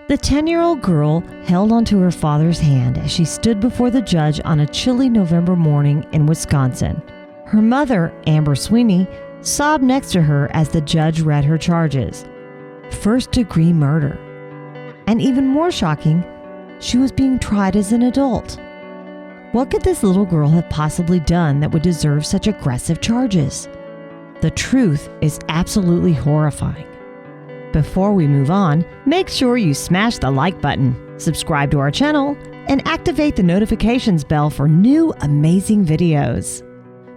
The 10-year-old girl held onto her father's hand as she stood before the judge on a chilly November morning in Wisconsin. Her mother, Amber Sweeney, sobbed next to her as the judge read her charges. First-degree murder. And even more shocking, she was being tried as an adult. What could this little girl have possibly done that would deserve such aggressive charges? The truth is absolutely horrifying. Before we move on, make sure you smash the like button, subscribe to our channel, and activate the notifications bell for new amazing videos.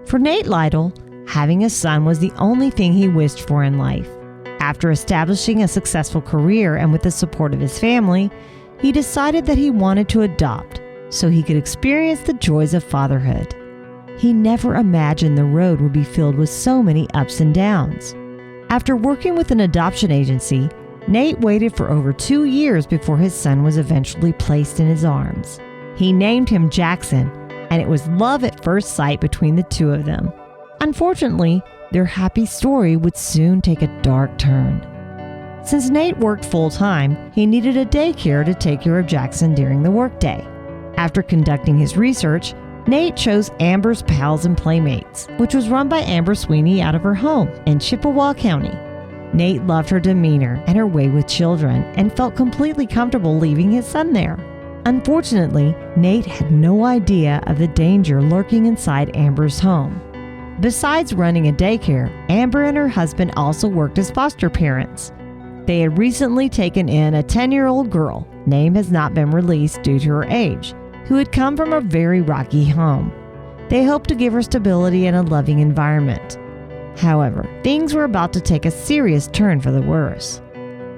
For Nate Lytle, having a son was the only thing he wished for in life. After establishing a successful career and with the support of his family, he decided that he wanted to adopt so he could experience the joys of fatherhood. He never imagined the road would be filled with so many ups and downs. After working with an adoption agency, Nate waited for over 2 years before his son was eventually placed in his arms. He named him Jackson, and it was love at first sight between the two of them. Unfortunately, their happy story would soon take a dark turn. Since Nate worked full-time, he needed a daycare to take care of Jackson during the workday. After conducting his research, Nate chose Amber's Pals and Playmates, which was run by Amber Sweeney out of her home in Chippewa County. Nate loved her demeanor and her way with children and felt completely comfortable leaving his son there. Unfortunately, Nate had no idea of the danger lurking inside Amber's home. Besides running a daycare, Amber and her husband also worked as foster parents. They had recently taken in a 10-year-old girl, name has not been released due to her age, who had come from a very rocky home. They hoped to give her stability and a loving environment. However, things were about to take a serious turn for the worse.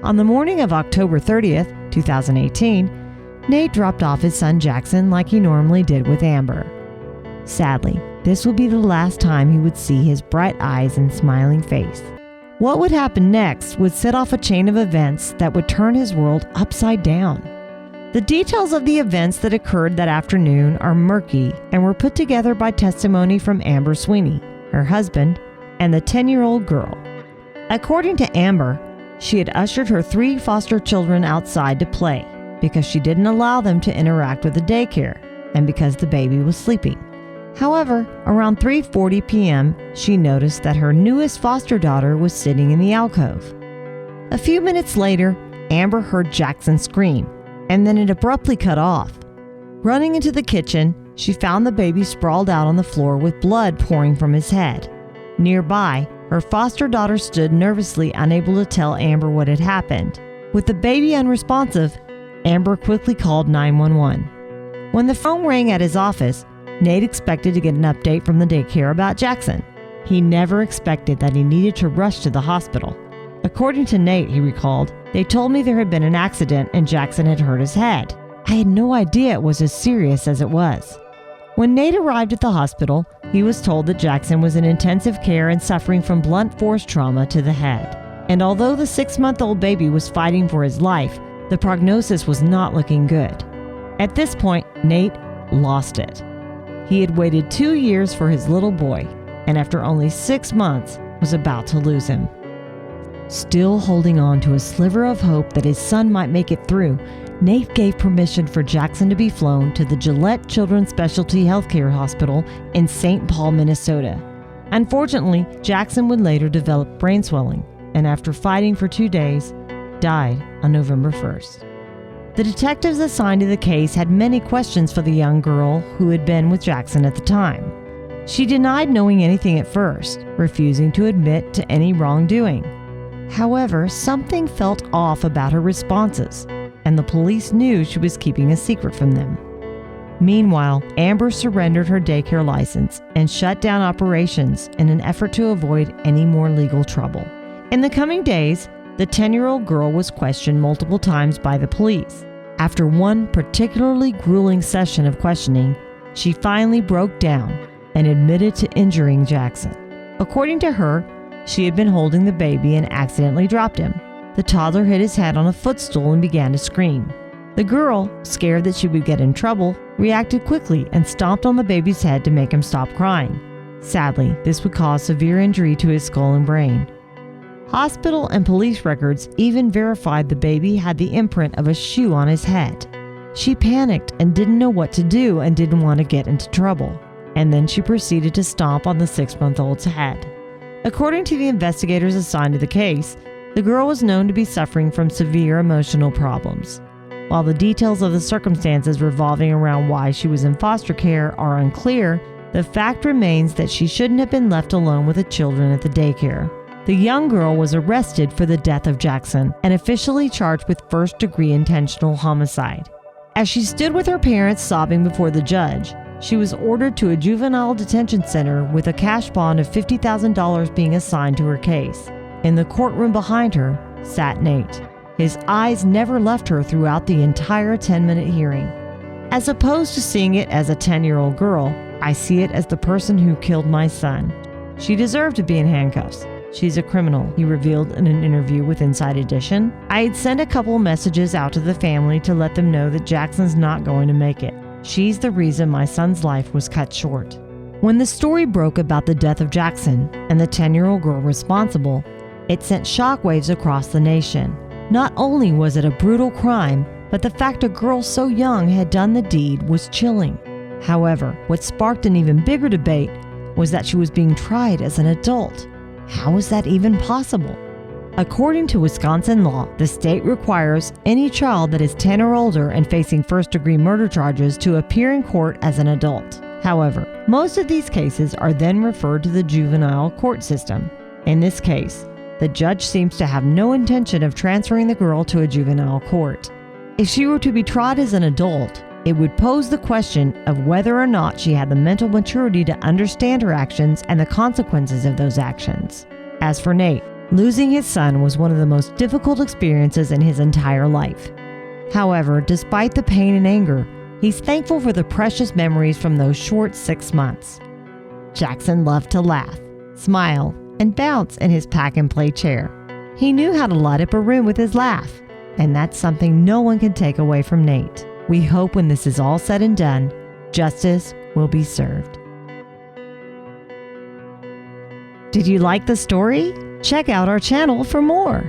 On the morning of October 30th, 2018, Nate dropped off his son Jackson like he normally did with Amber. Sadly, this would be the last time he would see his bright eyes and smiling face. What would happen next would set off a chain of events that would turn his world upside down. The details of the events that occurred that afternoon are murky and were put together by testimony from Amber Sweeney, her husband, and the 10-year-old girl. According to Amber, she had ushered her 3 foster children outside to play because she didn't allow them to interact with the daycare and because the baby was sleeping. However, around 3:40 p.m., she noticed that her newest foster daughter was sitting in the alcove. A few minutes later, Amber heard Jackson scream, and then it abruptly cut off. Running into the kitchen, she found the baby sprawled out on the floor with blood pouring from his head. Nearby, her foster daughter stood nervously, unable to tell Amber what had happened. With the baby unresponsive, Amber quickly called 911. When the phone rang at his office, Nate expected to get an update from the daycare about Jackson. He never expected that he needed to rush to the hospital. According to Nate, he recalled, "They told me there had been an accident and Jackson had hurt his head. I had no idea it was as serious as it was." When Nate arrived at the hospital, he was told that Jackson was in intensive care and suffering from blunt force trauma to the head. And although the 6-month-old baby was fighting for his life, the prognosis was not looking good. At this point, Nate lost it. He had waited 2 years for his little boy, and after only 6 months, was about to lose him. Still holding on to a sliver of hope that his son might make it through, Nate gave permission for Jackson to be flown to the Gillette Children's Specialty Healthcare Hospital in St. Paul, Minnesota. Unfortunately, Jackson would later develop brain swelling, and after fighting for 2 days, died on November 1st. The detectives assigned to the case had many questions for the young girl who had been with Jackson at the time. She denied knowing anything at first, refusing to admit to any wrongdoing. However, something felt off about her responses, and the police knew she was keeping a secret from them. Meanwhile, Amber surrendered her daycare license and shut down operations in an effort to avoid any more legal trouble. In the coming days, the 10-year-old girl was questioned multiple times by the police. After one particularly grueling session of questioning, she finally broke down and admitted to injuring Jackson. According to her, she had been holding the baby and accidentally dropped him. The toddler hit his head on a footstool and began to scream. The girl, scared that she would get in trouble, reacted quickly and stomped on the baby's head to make him stop crying. Sadly, this would cause severe injury to his skull and brain. Hospital and police records even verified the baby had the imprint of a shoe on his head. She panicked and didn't know what to do and didn't want to get into trouble. And then she proceeded to stomp on the 6-month-old's head. According to the investigators assigned to the case, the girl was known to be suffering from severe emotional problems. While the details of the circumstances revolving around why she was in foster care are unclear, the fact remains that she shouldn't have been left alone with the children at the daycare. The young girl was arrested for the death of Jackson and officially charged with first-degree intentional homicide. As she stood with her parents sobbing before the judge, she was ordered to a juvenile detention center with a cash bond of $50,000 being assigned to her case. In the courtroom behind her sat Nate. His eyes never left her throughout the entire 10-minute hearing. As opposed to seeing it as a 10-year-old girl, I see it as the person who killed my son. She deserved to be in handcuffs. She's a criminal, he revealed in an interview with Inside Edition. I had sent a couple messages out to the family to let them know that Jackson's not going to make it. She's the reason my son's life was cut short. When the story broke about the death of Jackson and the 10-year-old girl responsible, it sent shockwaves across the nation. Not only was it a brutal crime, but the fact a girl so young had done the deed was chilling. However, what sparked an even bigger debate was that she was being tried as an adult. How is that even possible? According to Wisconsin law, the state requires any child that is 10 or older and facing first-degree murder charges to appear in court as an adult. However, most of these cases are then referred to the juvenile court system. In this case, the judge seems to have no intention of transferring the girl to a juvenile court. If she were to be tried as an adult, it would pose the question of whether or not she had the mental maturity to understand her actions and the consequences of those actions. As for Nate, losing his son was one of the most difficult experiences in his entire life. However, despite the pain and anger, he's thankful for the precious memories from those short 6 months. Jackson loved to laugh, smile, and bounce in his pack-and-play chair. He knew how to light up a room with his laugh, and that's something no one can take away from Nate. We hope when this is all said and done, justice will be served. Did you like the story? Check out our channel for more.